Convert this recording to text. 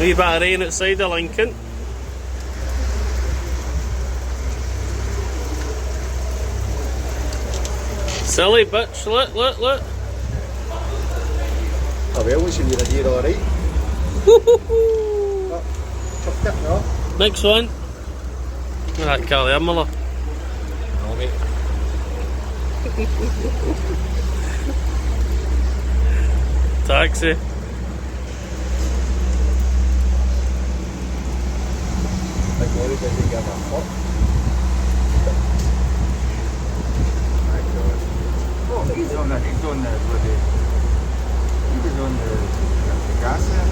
Wee bit of rain outside of Lincoln. Silly bitch, look. Oh well, we should be a deer alright. Woohoo! Chucked it, no? Next one. That car there, Miller. No, mate. Taxi. My glory didn't give a fuck. My God. Oh, he's on the bloody... He was on the gas there.